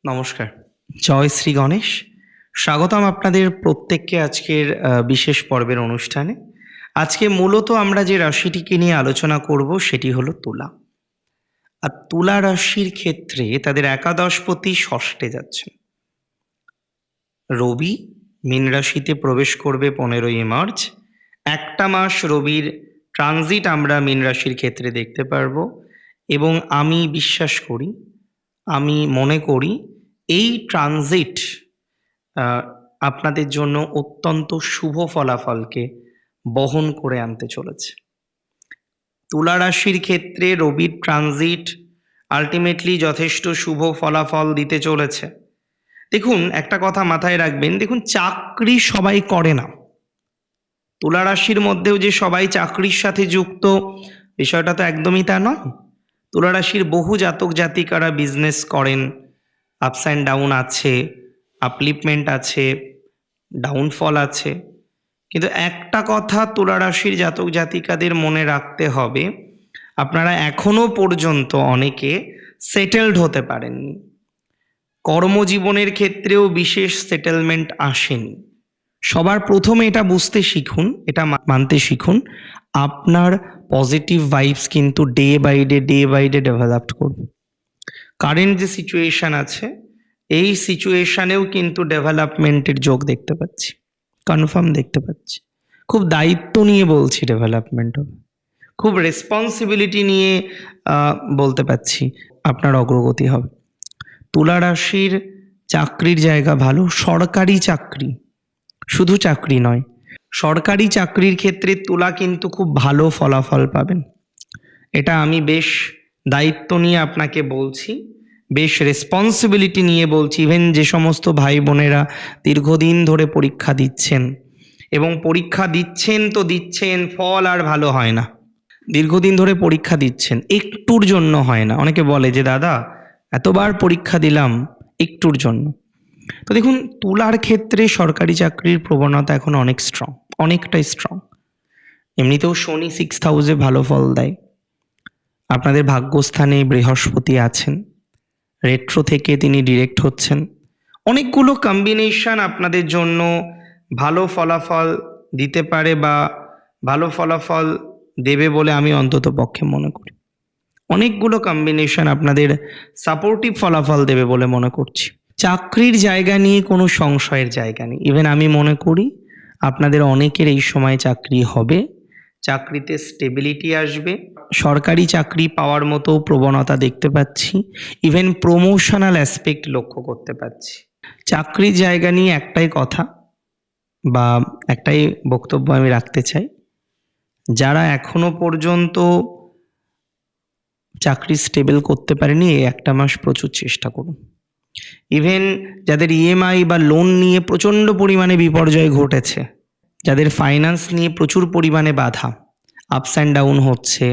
নমস্কার। জয় শ্রী গণেশ। স্বাগতম আপনাদের প্রত্যেককে আজকের বিশেষ পর্বের অনুষ্ঠানে। আজকে মূলত আমরা যে রাশিটিকে নিয়ে আলোচনা করব সেটি হলো তুলা। আর তুলা রাশির ক্ষেত্রে তাদের একাদশপতি ষষ্ঠে যাচ্ছেন। রবি মীন রাশিতে প্রবেশ করবে 15ই মার্চ। একটা মাস রবির ট্রানজিট আমরা মীন রাশির ক্ষেত্রে দেখতে পারবো এবং আমি বিশ্বাস করি, আমি মনে করি এই ট্রানজিট আপনাদের জন্য অত্যন্ত শুভ ফলাফলকে বহন করে আনতে চলেছে। তুলা রাশির ক্ষেত্রে রবির ট্রানজিট আলটিমেটলি যথেষ্ট শুভ ফলাফল দিতে চলেছে। দেখুন, একটা কথা মাথায় রাখবেন, দেখুন চাকরি সবাই করে না। তুলা রাশির মধ্যেও যে সবাই চাকরির সাথে যুক্ত, বিষয়টা তো একদমই তা নয়। তুলা রাশির বহু জাতক জাতিকারা বিজনেস করেন, আপস অ্যান্ড ডাউন আছে, আপলিফমেন্ট আছে, ডাউনফল আছে। কিন্তু একটা কথা তুলা রাশির জাতক জাতিকাদের মনে রাখতে হবে, আপনারা এখনো পর্যন্ত অনেকে সেটেলড হতে পারেননি। কর্মজীবনের ক্ষেত্রেও বিশেষ সেটেলমেন্ট আসেনি। সবার প্রথমে এটা বুঝতে শিখুন, এটা মানতে শিখুন, আপনার পজিটিভ ভাইবস কিন্তু ডে বাই ডে ডেভেলপ করবে। কারেন্ট যে সিচুয়েশন আছে, এই সিচুয়েশনেও কিন্তু ডেভেলপমেন্টের যোগ দেখতে পাচ্ছি, কনফার্ম দেখতে পাচ্ছি। খুব দায়িত্ব নিয়ে বলছি ডেভেলপমেন্ট হবে, খুব রেসপন্সিবিলিটি নিয়ে বলতে পাচ্ছি আপনার অগ্রগতি হবে। তুলা রাশির চাকরির জায়গা ভালো, সরকারি চাকরি, শুধু চাকরি নয়, সরকারি চাকরির ক্ষেত্রে তুলা কিন্তু খুব ভালো ফলাফল পাবেন। এটা আমি বেশ দায়িত্ব নিয়ে আপনাকে বলছি, বেশ রেসপন্সিবিলিটি নিয়ে বলছি। ইভেন যে সমস্ত ভাই বোনেরা দীর্ঘদিন ধরে পরীক্ষা দিচ্ছেন এবং পরীক্ষা দিচ্ছেন তো দিচ্ছেন, ফল আর ভালো হয় না। দীর্ঘদিন ধরে পরীক্ষা দিচ্ছেন, একটুর জন্য হয় না। অনেকে বলে যে দাদা এতবার পরীক্ষা দিলাম একটুর জন্য। তো দেখুন, তুলার ক্ষেত্রে সরকারি চাকরির প্রবণতা এখন অনেক স্ট্রং, অনেকটাই স্ট্রং। এমনিতেও শনি 6th হাউসে ভালো ফল দেয়। আপনাদের ভাগ্যস্থানে বৃহস্পতি আছেন, রেট্রো থেকে তিনি ডিরেক্ট হচ্ছেন। অনেকগুলো কম্বিনেশন আপনাদের জন্য ভালো ফলাফল দিতে পারে বা ভালো ফলাফল দেবে বলে আমি অন্তত পক্ষে মনে করি। অনেকগুলো কম্বিনেশন আপনাদের সাপোর্টিভ ফলাফল দেবে বলে মনে করছি। চাকরির জায়গা নিয়ে কোনো সংশয়ের জায়গা নেই। ইভেন আমি মনে করি আপনাদের অনেকের এই সময় চাকরি হবে, চাকরিতে স্টেবিলিটি আসবে, সরকারি চাকরি পাওয়ার মতো প্রবণতা দেখতে পাচ্ছি, ইভেন প্রমোশনাল অ্যাসপেক্ট লক্ষ্য করতে পাচ্ছি। চাকরির জায়গা নিয়ে একটাই কথা বা একটাই বক্তব্য আমি রাখতে চাই, যারা এখনো পর্যন্ত চাকরি স্টেবল করতে পারেনি, এই একটা মাস প্রচুর চেষ্টা করুন। ইভেন যাদের ইএমআই বা লোন নিয়ে প্রচণ্ড পরিমাণে বিপর্যয় ঘটেছে, যাদের ফাইন্যান্স নিয়ে প্রচুর পরিমাণে বাধা, আপস অ্যান্ড ডাউন হচ্ছে,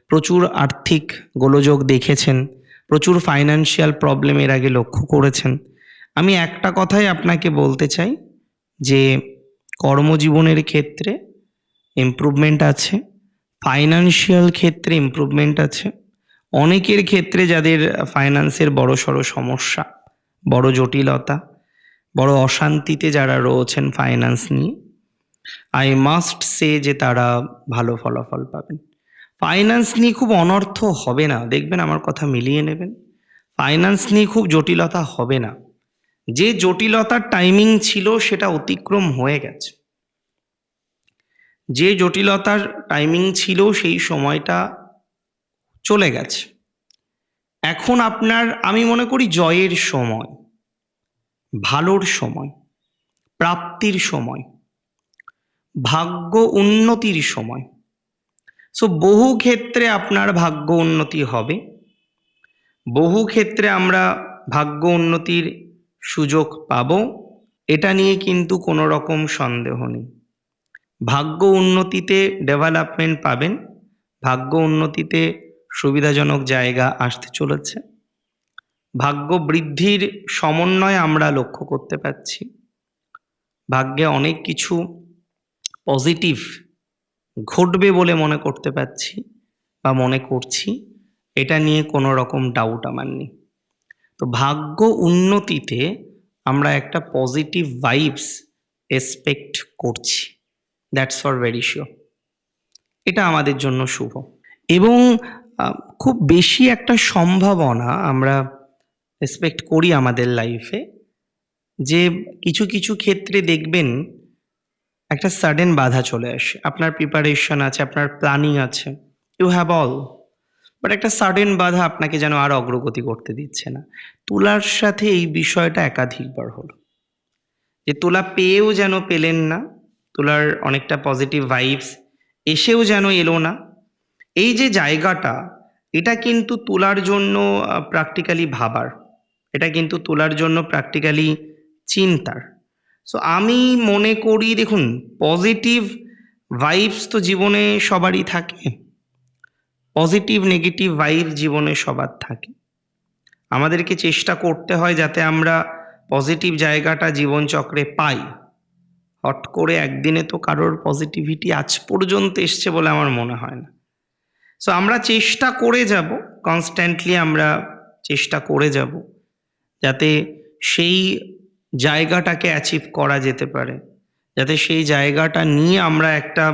প্রচুর আর্থিক গোলযোগ দেখেছেন, প্রচুর ফাইন্যান্সিয়াল প্রবলেম এর আগে লক্ষ্য করেছেন, আমি একটা কথাই আপনাকে বলতে চাই যে কর্মজীবনের ক্ষেত্রে ইমপ্রুভমেন্ট আছে, ফাইন্যান্সিয়াল ক্ষেত্রে ইমপ্রুভমেন্ট আছে। অনেকের ক্ষেত্রে যাদের ফাইন্যান্সের বড়সড় সমস্যা, বড় জটিলতা, বড় অশান্তিতে যারা রয়েছেন ফাইন্যান্স নিয়ে, আই মাস্ট সে যে তারা ভালো ফলাফল পাবেন। ফাইন্যান্স নিয়ে খুব অনর্থ হবে না, দেখবেন, আমার কথা মিলিয়ে নেবেন। ফাইন্যান্স নিয়ে খুব জটিলতা হবে না। যে জটিলতার টাইমিং ছিল সেটা অতিক্রম হয়ে গেছে। যে জটিলতার টাইমিং ছিল সেই সময়টা চলে গেছে। এখন আপনার, আমি মনে করি, জয়ের সময়, ভালোর সময়, প্রাপ্তির সময়, ভাগ্য উন্নতির সময়। সো বহু ক্ষেত্রে আপনার ভাগ্য উন্নতি হবে, বহু ক্ষেত্রে আমরা ভাগ্য উন্নতির সুযোগ পাব, এটা নিয়ে কিন্তু কোনো রকম সন্দেহ নেই। ভাগ্য উন্নতিতে ডেভেলপমেন্ট পাবেন, ভাগ্য উন্নতিতে সুবিধাজনক জায়গা আসতে চলেছে, ভাগ্য বৃদ্ধির সমন্বয় আমরা লক্ষ্য করতে পারছি। ভাগ্যে অনেক কিছু পজিটিভ ঘটবে বলে মনে করতে পারছি বা মনে করছি, এটা নিয়ে কোনো রকম ডাউট আমার নেই। তো ভাগ্য উন্নতিতে আমরা একটা পজিটিভ ভাইবস এক্সপেক্ট করছি, দ্যাটস ফর ভেরি শিওর। এটা আমাদের জন্য শুভ এবং খুব বেশি একটা সম্ভাবনা আমরা এক্সপেক্ট করি আমাদের লাইফে যে কিছু কিছু ক্ষেত্রে দেখবেন একটা সাডেন বাধা চলে আসে। আপনার প্রিপারেশন আছে, আপনার প্ল্যানিং আছে, ইউ হ্যাভ অল, বাট একটা সাডেন বাধা আপনাকে যেন আর অগ্রগতি করতে দিচ্ছে না। তুলার সাথে এই বিষয়টা একাধিকবার হলো যে তুলা পেয়েও যেন পেলেন না, তুলার অনেকটা পজিটিভ ভাইবস এসেও যেন এলো না। এই যে জায়গাটা, এটা কিন্তু তুলার জন্য প্র্যাকটিক্যালি ভাবার, এটা কিন্তু তুলার জন্য প্র্যাকটিক্যালি চিন্তার। সো আমি মনে করি দেখুন, পজিটিভ ভাইবস তো জীবনে সবারই থাকে, পজিটিভ নেগেটিভ ভাইব জীবনে সবার থাকে। আমাদেরকে চেষ্টা করতে হয় যাতে আমরা পজিটিভ জায়গাটা জীবনচক্রে পাই। হট করে একদিনে তো কারোর পজিটিভিটি আজ পর্যন্ত এসছে বলে আমার মনে হয় না। সো আমরা চেষ্টা করে যাব, কনস্ট্যান্টলি আমরা চেষ্টা করে যাব যাতে সেই জায়গাটাকে অ্যাচিভ করা যেতে পারে, যাতে সেই জায়গাটা নিয়ে আমরা একটা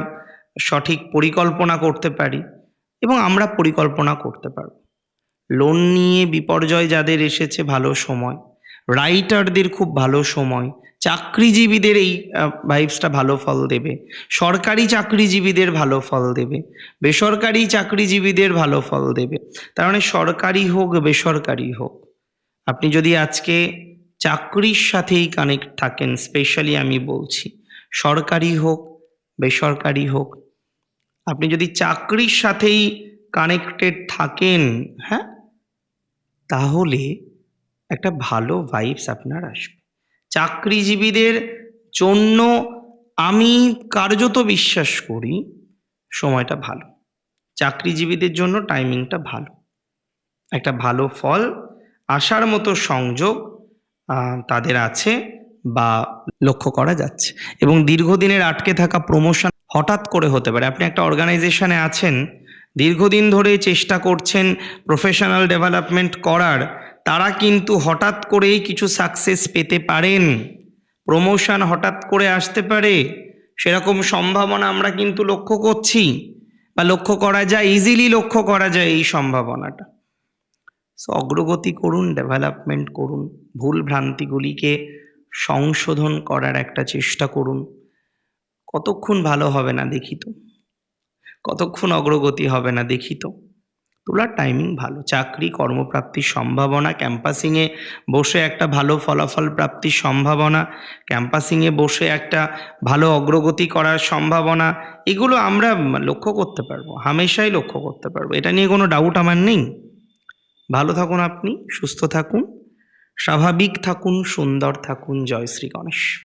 সঠিক পরিকল্পনা করতে পারি এবং আমরা পরিকল্পনা করতে পারব। লোন নিয়ে বিপর্যয় যাদের এসেছে, ভালো সময়, রাইটারদের খুব ভালো সময়, চাকরিজীবীদের এই ভাইবসটা ভালো ফল দেবে, সরকারি চাকরিজীবীদের ভালো ফল দেবে, বেসরকারি চাকরিজীবীদের ভালো ফল দেবে। তার মানে সরকারি হোক বেসরকারি হোক, আপনি যদি আজকে চাকরির সাথেই কানেক্ট থাকেন, স্পেশালি আমি বলছি সরকারি হোক বেসরকারি হোক, আপনি যদি চাকরির সাথেই কানেক্টেড থাকেন, হ্যাঁ, তাহলে একটা ভালো ভাইবস আপনার আসবে। চাকরিজীবীদের জন্য আমি কার্যত বিশ্বাস করি সময়টা ভালো, চাকরিজীবীদের জন্য টাইমিংটা ভালো, একটা ভালো ফল আসার মতো সংযোগ তাদের আছে বা লক্ষ্য করা যাচ্ছে। এবং দীর্ঘদিনের আটকে থাকা প্রমোশন হঠাৎ করে হতে পারে। আপনি একটা অর্গানাইজেশনে আছেন, দীর্ঘদিন ধরে চেষ্টা করছেন প্রফেশনাল ডেভেলপমেন্ট করার, তারা কিন্তু হঠাৎ করেই কিছু সাকসেস পেতে পারেন, প্রমোশন হঠাৎ করে আসতে পারে, সেরকম সম্ভাবনা আমরা কিন্তু লক্ষ্য করছি বা লক্ষ্য করা যায়, ইজিলি লক্ষ্য করা যায় এই সম্ভাবনাটা। সো অগ্রগতি করুন, ডেভেলপমেন্ট করুন, ভুল ভ্রান্তিগুলিকে সংশোধন করার একটা চেষ্টা করুন। কতক্ষণ ভালো হবে না দেখি তো, কতক্ষণ অগ্রগতি হবে না দেখি তো। তুলার টাইমিং ভালো, চাকরি কর্মপ্রাপ্তির সম্ভাবনা, ক্যাম্পাসিংয়ে বসে একটা ভালো ফলাফল প্রাপ্তির সম্ভাবনা, ক্যাম্পাসিংয়ে বসে একটা ভালো অগ্রগতি করার সম্ভাবনা, এগুলো আমরা লক্ষ্য করতে পারবো, হামেশাই লক্ষ্য করতে পারবো, এটা নিয়ে কোনো ডাউট আমার নেই। ভালো থাকুন আপনি, সুস্থ থাকুন, স্বাভাবিক থাকুন, সুন্দর থাকুন। জয় শ্রী গণেশ।